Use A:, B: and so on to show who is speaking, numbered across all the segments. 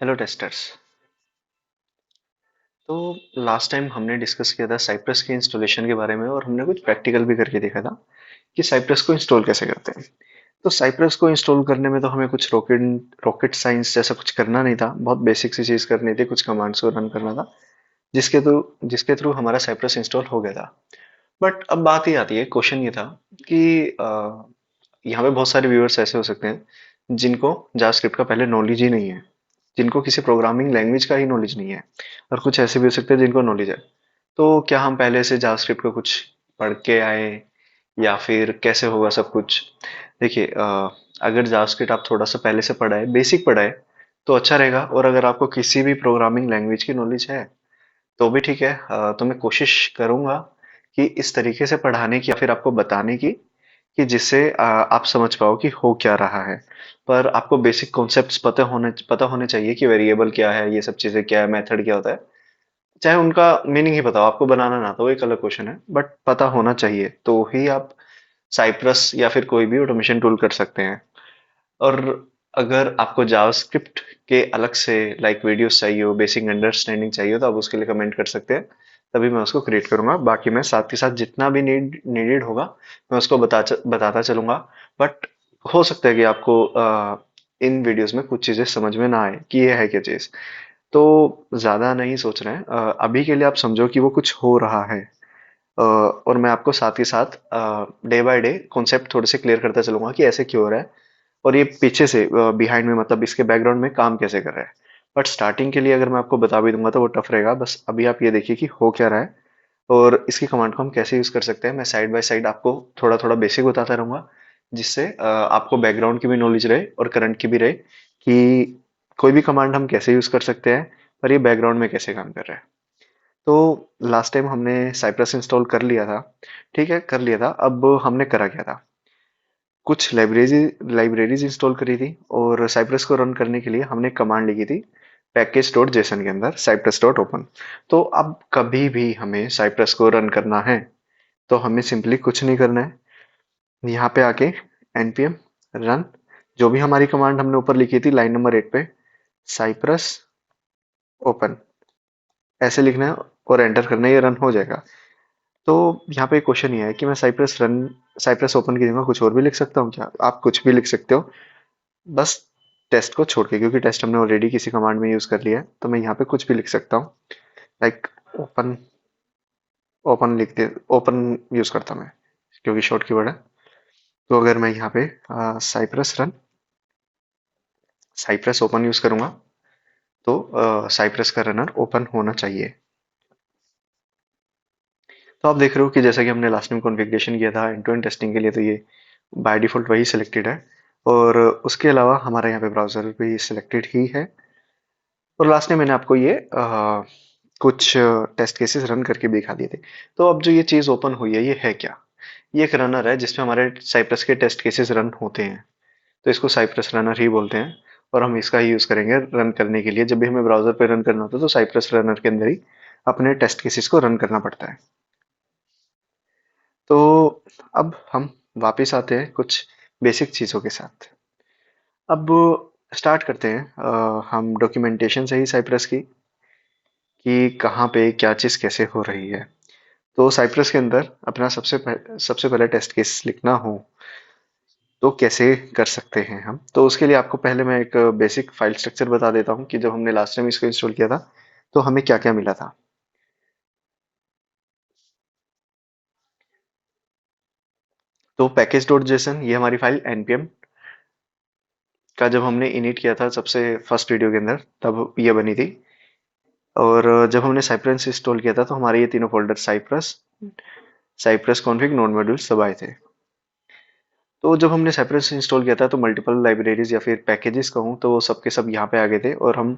A: Hello testers. तो last time हमने discuss किया था साइप्रस के इंस्टॉलेशन के बारे में और हमने कुछ प्रैक्टिकल भी करके देखा था कि साइप्रस को इंस्टॉल कैसे करते हैं। तो साइप्रस को इंस्टॉल करने में तो हमें कुछ रॉकेट रॉकेट साइंस जैसा कुछ करना नहीं था, बहुत बेसिक सी चीज़ करनी थी, कुछ कमांड्स को रन करना था जिसके थ्रू हमारा साइप्रस इंस्टॉल हो गया था। बट अब बात ये आती है, क्वेश्चन ये था कि यहाँ पे बहुत सारे व्यूअर्स ऐसे हो सकते हैं जिनको जावास्क्रिप्ट का पहले नॉलेज ही नहीं है, जिनको किसी प्रोग्रामिंग लैंग्वेज का ही नॉलेज नहीं है, और कुछ ऐसे भी हो सकते हैं जिनको नॉलेज है। तो क्या हम पहले से जावास्क्रिप्ट को कुछ पढ़ के आए या फिर कैसे होगा सब कुछ? देखिए, अगर जावास्क्रिप्ट आप थोड़ा सा पहले से पढ़ा है, बेसिक पढ़ा है, तो अच्छा रहेगा। और अगर आपको किसी भी प्रोग्रामिंग लैंग्वेज की नॉलेज है तो भी ठीक है। तो मैं कोशिश करूंगा कि इस तरीके से पढ़ाने की या फिर आपको बताने की कि जिससे आप समझ पाओ कि हो क्या रहा है। पर आपको बेसिक कॉन्सेप्ट्स पता होने चाहिए कि वेरिएबल क्या है, ये सब चीजें क्या है, मेथड क्या होता है। चाहे उनका मीनिंग ही बताओ, आपको बनाना ना तो वो एक अलग क्वेश्चन है, बट पता होना चाहिए तो ही आप साइप्रस या फिर कोई भी ऑटोमेशन टूल कर सकते हैं। और अगर आपको जावास्क्रिप्ट के अलग से लाइक वीडियोस चाहिए हो, बेसिक अंडरस्टैंडिंग चाहिए हो, तो आप उसके लिए कमेंट कर सकते हैं। तभी मैं उसको क्रिएट करूंगा। बाकी मैं साथ के साथ जितना भी नीडेड होगा मैं उसको बताता चलूंगा। बट हो सकता है कि आपको इन वीडियोस में कुछ चीजें समझ में ना आए कि ये है क्या चीज। तो ज्यादा नहीं सोच रहे हैं, अभी के लिए आप समझो कि वो कुछ हो रहा है। और मैं आपको साथ के साथ डे बाय डे कॉन्सेप्ट थोड़े से क्लियर करता चलूंगा कि ऐसे क्यों हो रहा है, और ये पीछे से बिहाइंड में, मतलब इसके बैकग्राउंड में काम कैसे कर रहा है। बट स्टार्टिंग के लिए अगर मैं आपको बता भी दूंगा तो वो टफ रहेगा। बस अभी आप ये देखिए कि हो क्या रहा है और इसकी कमांड को हम कैसे यूज कर सकते हैं। मैं साइड बाय साइड आपको थोड़ा थोड़ा बेसिक बताता रहूंगा, जिससे आपको बैकग्राउंड की भी नॉलेज रहे और करंट की भी रहे कि कोई भी कमांड हम कैसे यूज कर सकते हैं और ये बैकग्राउंड में कैसे काम कर रहा है। तो लास्ट टाइम हमने साइप्रस इंस्टॉल कर लिया था, ठीक है, कर लिया था। अब हमने करा क्या था, कुछ लाइब्रेरीज इंस्टॉल करी थी और साइप्रस को रन करने के लिए हमने कमांड लिखी थी पैकेज डॉट जेसन के अंदर साइप्रस डॉट ओपन। तो अब कभी भी हमें साइप्रस को रन करना है तो हमें सिंपली कुछ नहीं करना है, यहाँ पे आके npm रन, जो भी हमारी कमांड हमने ऊपर लिखी थी लाइन नंबर 8 पे, साइप्रस ओपन, ऐसे लिखना है और एंटर करना है, ये रन हो जाएगा। तो यहाँ पे क्वेश्चन ये है कि मैं साइप्रस ओपन की जगह कुछ और भी लिख सकता हूँ क्या? आप कुछ भी लिख सकते हो, बस टेस्ट को छोड़ के, क्योंकि टेस्ट हमने ऑलरेडी किसी कमांड में यूज कर लिया है, तो मैं यहाँ पे कुछ भी लिख सकता हूँ। लाइक ओपन, ओपन लिख दे, ओपन यूज करता मैं क्योंकि शॉर्ट कीवर्ड है। तो अगर मैं यहाँ पे Cypress run, Cypress open use करूंगा तो साइप्रस का रनर ओपन होना चाहिए। तो आप देख रहे हो कि जैसा कि हमने लास्ट टाइम कॉन्फ़िगरेशन किया था एंड टू एंड टेस्टिंग के लिए, तो ये बाय डिफॉल्ट वही सिलेक्टेड है। और उसके अलावा हमारा यहाँ पे ब्राउजर भी सिलेक्टेड ही है। और लास्ट में मैंने आपको ये कुछ टेस्ट केसेस रन करके भी दिखा दिए थे। तो अब जो ये चीज़ ओपन हुई है, ये है क्या? ये एक रनर है जिसमें हमारे साइप्रस के टेस्ट केसेस रन होते हैं। तो इसको साइप्रस रनर ही बोलते हैं। और हम इसका ही यूज करेंगे रन करने के लिए। जब भी हमें ब्राउजर पे रन करना होता है तो साइप्रस रनर के अंदर ही अपने टेस्ट केसेस को रन करना पड़ता है। तो अब हम वापस आते हैं कुछ बेसिक चीज़ों के साथ। अब स्टार्ट करते हैं हम डॉक्यूमेंटेशन से ही साइप्रस की, कि कहाँ पे क्या चीज़ कैसे हो रही है। तो साइप्रस के अंदर अपना सबसे पहले टेस्ट केस लिखना हो तो कैसे कर सकते हैं हम? तो उसके लिए आपको पहले मैं एक बेसिक फाइल स्ट्रक्चर बता देता हूँ कि जब हमने लास्ट टाइम इसको इंस्टॉल किया था तो हमें क्या क्या मिला था। तो पैकेज डॉट जेसन, ये हमारी फाइल npm का जब हमने इनिट किया था सबसे फर्स्ट वीडियो के अंदर, तब ये बनी थी। और जब हमने साइप्रस इंस्टॉल किया था तो हमारे ये तीनों folder Cypress, Cypress config, node module सब आए थे। तो जब हमने साइप्रस इंस्टॉल किया था तो मल्टीपल लाइब्रेरीज या फिर पैकेजेस कहूँ तो वो सब के सब यहाँ पे आ गए थे, और हम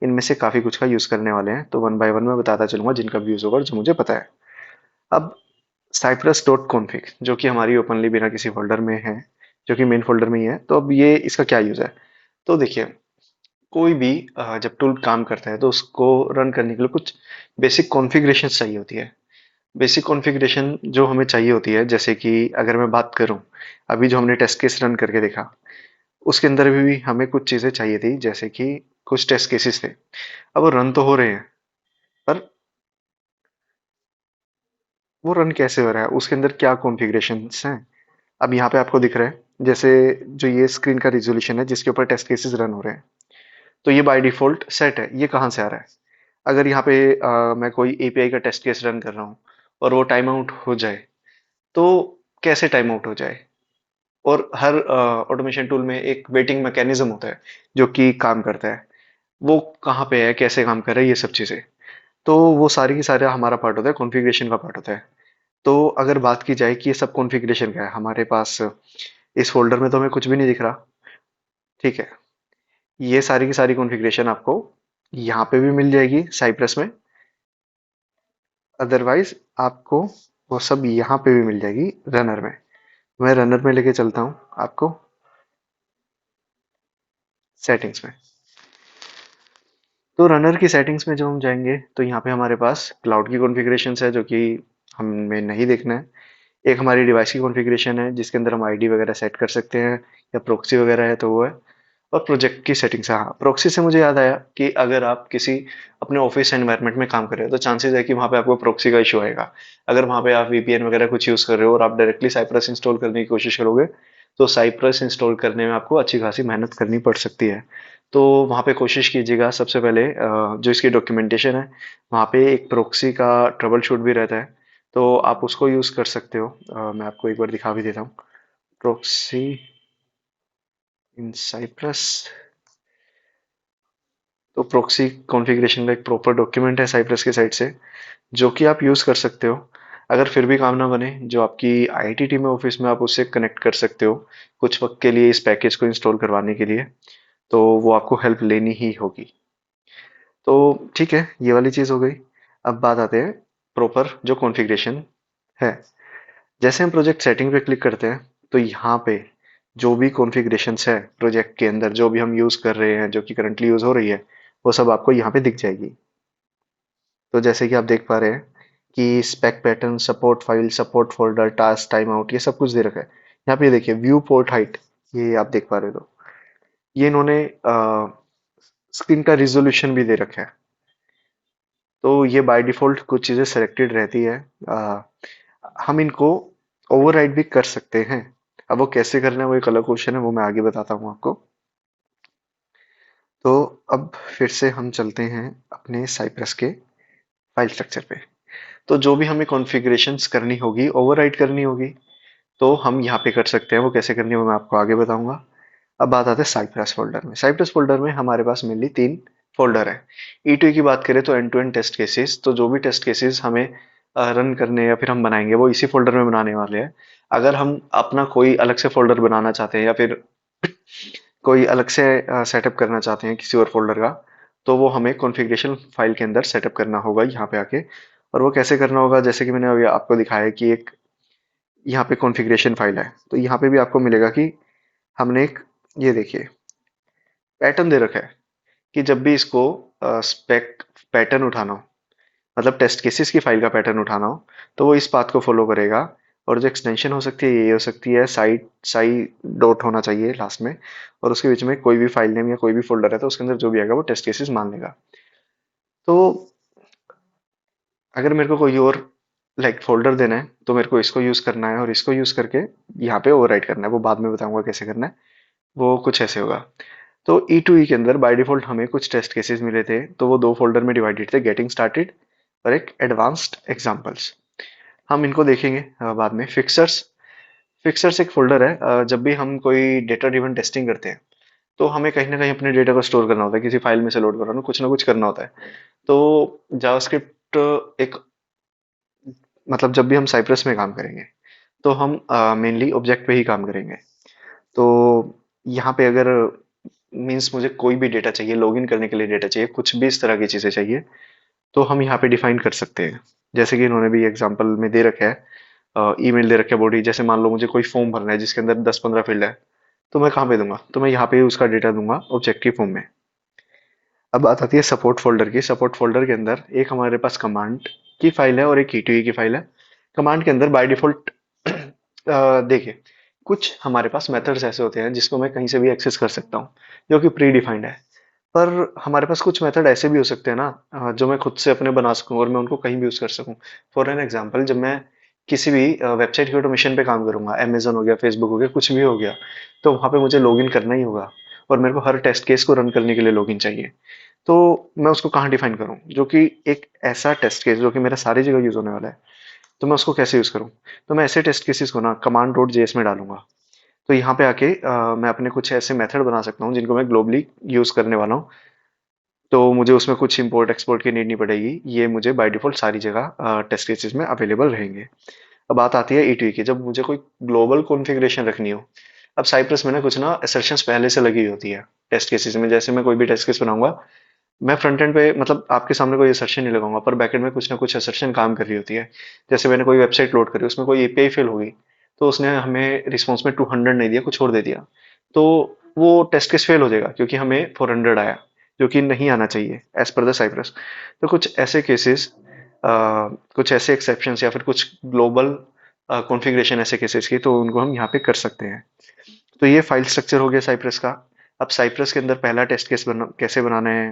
A: इनमें से काफ़ी कुछ का यूज़ करने वाले हैं। तो वन बाय वन मैं बताता चलूंगा जिनका भी यूज़ होगा और जो मुझे पता है। अब साइप्रस डॉट कॉन्फ़िग जो कि हमारी ओपनली बिना किसी फोल्डर में है, जो कि मेन फोल्डर में ही है, तो अब ये इसका क्या यूज़ है? तो देखिए, कोई भी जब टूल काम करता है तो उसको रन करने के लिए कुछ बेसिक कॉन्फ़िगरेशन चाहिए होती है। बेसिक कॉन्फ़िगरेशन जो हमें चाहिए होती है, जैसे कि अगर मैं बात करूं, अभी जो हमने टेस्ट केस रन करके देखा उसके अंदर भी हमें कुछ चीज़ें चाहिए थी, जैसे कि कुछ टेस्ट केसेस थे। अब वो रन तो हो रहे हैं, पर वो रन कैसे हो रहा है, उसके अंदर क्या कॉन्फ़िगरेशंस हैं। अब यहाँ पे आपको दिख रहा है, जैसे जो ये स्क्रीन का रिज़ॉल्यूशन है जिसके ऊपर टेस्ट केसेस रन हो रहे हैं, तो ये बाय डिफ़ॉल्ट सेट है। ये कहाँ से आ रहा है? अगर यहाँ पे मैं कोई एपीआई का टेस्ट केस रन कर रहा हूँ और वो टाइम आउट हो जाए, तो कैसे टाइम आउट हो जाए? और हर ऑटोमेशन टूल में एक वेटिंग मैकेनिज्म होता है जो कि काम करता है। वो कहाँ पे है, कैसे काम कर रहा है, ये सब चीज़ें। तो वो सारी की सारा हमारा पार्ट होता है, कॉन्फ़िगरेशन का पार्ट होता है। तो अगर बात की जाए कि ये सब कॉन्फ़िगरेशन क्या है, हमारे पास इस फ़ोल्डर में तो हमें कुछ भी नहीं दिख रहा, ठीक है? ये सारी की सारी कॉन्फ़िगरेशन आपको यहाँ पे भी मिल जाएगी साइप्रस में, अदरवाइज़ आपको वो सब यहाँ पे भी मिल जाएगी रनर में। मैं रनर में लेके चलता हूँ आपको सेटिंग्स में। तो रनर की सेटिंग्स में जब हम जाएंगे तो यहाँ पे हमारे पास क्लाउड की कॉन्फ़िगरेशंस है जो कि हमें नहीं देखना है। एक हमारी डिवाइस की कॉन्फ़िगरेशन है जिसके अंदर हम आईडी वगैरह सेट कर सकते हैं, या प्रॉक्सी वगैरह है तो वो है। और प्रोजेक्ट की सेटिंग्स है। हाँ, प्रॉक्सी से मुझे याद आया कि अगर आप किसी अपने ऑफिस एनवायरनमेंट में काम कर रहे हो तो चांसेस है कि वहाँ पे आपको प्रॉक्सी का इशू आएगा। अगर वहाँ पे आप वीपीएन वगैरह कुछ यूज़ कर रहे हो और आप डायरेक्टली साइप्रस इंस्टॉल करने की कोशिश करोगे, तो साइप्रस इंस्टॉल करने में आपको अच्छी खासी मेहनत करनी पड़ सकती है। तो वहाँ पे कोशिश कीजिएगा सबसे पहले, जो इसकी डॉक्यूमेंटेशन है वहाँ पे एक प्रॉक्सी का ट्रबल शूट भी रहता है, तो आप उसको यूज़ कर सकते हो। मैं आपको एक बार दिखा भी देता हूँ। प्रॉक्सी इन साइप्रस। तो प्रॉक्सी कॉन्फ़िगरेशन का एक प्रॉपर डॉक्यूमेंट है साइप्रस की साइड से, जो कि आप यूज़ कर सकते हो। अगर फिर भी काम ना बने, जो आपकी आईआईटी टीम है ऑफिस में, आप उससे कनेक्ट कर सकते हो कुछ वक्त के लिए इस पैकेज को इंस्टॉल करवाने के लिए। तो वो आपको हेल्प लेनी ही होगी। तो ठीक है, ये वाली चीज़ हो गई। अब बात आते हैं प्रॉपर जो कॉन्फ़िगरेशन है। जैसे हम प्रोजेक्ट सेटिंग पे क्लिक करते हैं, तो यहाँ पे जो भी कॉन्फ़िगरेशंस है प्रोजेक्ट के अंदर, जो भी हम यूज़ कर रहे हैं, जो कि करंटली यूज़ हो रही है, वो सब आपको यहाँ पे दिख जाएगी। तो जैसे कि आप देख पा रहे हैं कि spec pattern, support file, support folder, task, time out, ये सब कुछ दे रखा है। यहाँ पे देखिए व्यू पोर्ट हाइट, ये आप देख पा रहे हो। ये इन्होंने स्क्रीन का रिजोल्यूशन भी दे रखा है। तो ये बाय डिफॉल्ट कुछ चीज़ें सेलेक्टेड रहती है। अ, हम इनको ओवरराइड भी कर सकते हैं। अब वो कैसे करना है वो एक अलग क्वेश्चन है, वो मैं आगे बताता हूँ आपको। तो अब फिर से हम चलते हैं अपने साइप्रस के फाइल स्ट्रक्चर पे। तो जो भी हमें कॉन्फ़िगरेशंस करनी होगी, ओवरराइड करनी होगी, तो हम यहाँ पे कर सकते हैं। वो कैसे करनी है वो मैं आपको आगे बताऊंगा। अब बात आते हैं साइप्रस फोल्डर में। साइप्रस फोल्डर में हमारे पास मेनली तीन फोल्डर है। ई टू की बात करें तो end to end test cases, तो जो भी टेस्ट केसेस हमें रन करने या फिर हम बनाएंगे वो इसी फोल्डर में बनाने वाले हैं। अगर हम अपना कोई अलग से फोल्डर बनाना चाहते हैं या फिर कोई अलग से सेटअप करना चाहते हैं किसी और फोल्डर का, तो वो हमें कॉन्फ़िगरेशन फाइल के अंदर सेटअप करना होगा यहाँ पे आके। और वो कैसे करना होगा, जैसे कि मैंने अभी आपको दिखाया कि एक यहाँ पे कॉन्फ़िगरेशन फाइल है, तो यहाँ पे भी आपको मिलेगा कि हमने एक, ये देखिए, पैटर्न दे रखा है कि जब भी इसको स्पेक पैटर्न उठाना हो, मतलब टेस्ट केसेस की फाइल का पैटर्न उठाना हो, तो वो इस पाथ को फॉलो करेगा। और जो एक्सटेंशन हो सकती है ये हो सकती है साइड साई डॉट होना चाहिए लास्ट में, और उसके बीच में कोई भी फाइल नेम या कोई भी फोल्डर है तो उसके अंदर जो भी आएगा वो टेस्ट केसेस मान लेगा। तो अगर मेरे को कोई और लाइक फोल्डर देना है तो मेरे को इसको यूज करना है और इसको यूज करके यहाँ पे ओवरराइट करना है। वो बाद में बताऊंगा कैसे करना है। वो कुछ ऐसे होगा। तो ई टू ई के अंदर बाय डिफॉल्ट हमें कुछ टेस्ट केसेस मिले थे, तो वो दो फोल्डर में डिवाइडेड थे, गेटिंग स्टार्टेड और एक एडवांस्ड एग्जांपल्स। हम इनको देखेंगे बाद में। फिक्सर्स, फिक्सर्स एक फोल्डर है। जब भी हम कोई डेटा ड्रिवन टेस्टिंग करते हैं तो हमें कहीं ना कहीं अपने डेटा को स्टोर करना होता है, किसी फाइल में से लोड कराना, कुछ ना कुछ करना होता है। तो जावास्क्रिप्ट एक, मतलब जब भी हम साइप्रस में काम करेंगे तो हम मेनली ऑब्जेक्ट पे ही काम करेंगे। तो यहाँ पे अगर मीन्स मुझे कोई भी डेटा चाहिए, लॉगिन करने के लिए डेटा चाहिए, कुछ भी इस तरह की चीज़ें चाहिए, तो हम यहाँ पे डिफाइन कर सकते हैं। जैसे कि इन्होंने भी एग्जांपल में दे रखा है, ईमेल दे रखा है बॉडी। जैसे मान लो मुझे कोई फॉर्म भरना है जिसके अंदर 10-15 फील्ड है, तो मैं कहाँ पे दूंगा, तो मैं यहाँ पे उसका डेटा दूंगा ऑब्जेक्टिव फॉर्म में। अब बात आती है सपोर्ट फोल्डर की। सपोर्ट फोल्डर के अंदर एक हमारे पास कमांड की फाइल है और एक ई की फाइल है। कमांड के अंदर बाय डिफॉल्ट देखिए, कुछ हमारे पास मेथड्स ऐसे होते हैं जिसको मैं कहीं से भी एक्सेस कर सकता हूँ, जो कि प्री डिफाइंड है। पर हमारे पास कुछ मेथड ऐसे भी हो सकते हैं ना, जो मैं खुद से अपने बना सकूं और मैं उनको कहीं भी यूज कर सकूं। फॉर एन एग्जांपल, जब मैं किसी भी वेबसाइट के ऑटोमेशन पे काम करूंगा, अमेजन हो गया, फेसबुक हो गया, कुछ भी हो गया, तो वहां पे मुझे लॉगिन करना ही होगा और मेरे को हर टेस्ट केस को रन करने के लिए लॉगिन चाहिए। तो मैं उसको कहाँ डिफाइन करूँ जो कि एक ऐसा टेस्ट केस जो कि मेरा सारी जगह यूज होने वाला है, तो मैं उसको कैसे यूज करूँ? तो मैं ऐसे टेस्ट केसेस को ना कमांड डॉट जेएस में डालूंगा। तो यहाँ पे आके मैं अपने कुछ ऐसे मेथड बना सकता हूँ जिनको मैं ग्लोबली यूज करने वाला हूँ। तो मुझे उसमें कुछ इंपोर्ट एक्सपोर्ट की नीड नहीं पड़ेगी, ये मुझे बाय डिफॉल्ट सारी जगह टेस्ट केसेस में अवेलेबल रहेंगे। अब बात आती है ईटीवी की, जब मुझे कोई ग्लोबल कॉन्फ़िगरेशन रखनी हो। अब साइप्रस में ना कुछ ना असर्शंस पहले से लगी होती है टेस्ट केसेस में। जैसे मैं कोई भी टेस्ट केस बनाऊंगा, मैं फ्रंट एंड पे मतलब आपके सामने कोई असर्शन नहीं लगाऊंगा, पर बैक एंड में कुछ ना कुछ असर्शन काम कर रही होती है। जैसे मैंने कोई वेबसाइट लोड करी, उसमें कोई एपीआई फेल हो गई, तो उसने हमें रिस्पॉन्स में 200 नहीं दिया, कुछ और दे दिया, तो वो टेस्ट केस फेल हो जाएगा क्योंकि हमें 400 आया, जो कि नहीं आना चाहिए एज पर द साइप्रस। तो कुछ ऐसे केसेस, कुछ ऐसे एक्सेप्शंस या फिर कुछ ग्लोबल कॉन्फ़िगरेशन ऐसे केसेस की, तो उनको हम यहाँ पे कर सकते हैं। तो ये फाइल स्ट्रक्चर हो गया साइप्रस का। अब साइप्रस के अंदर पहला टेस्ट केस कैसे बनाना है,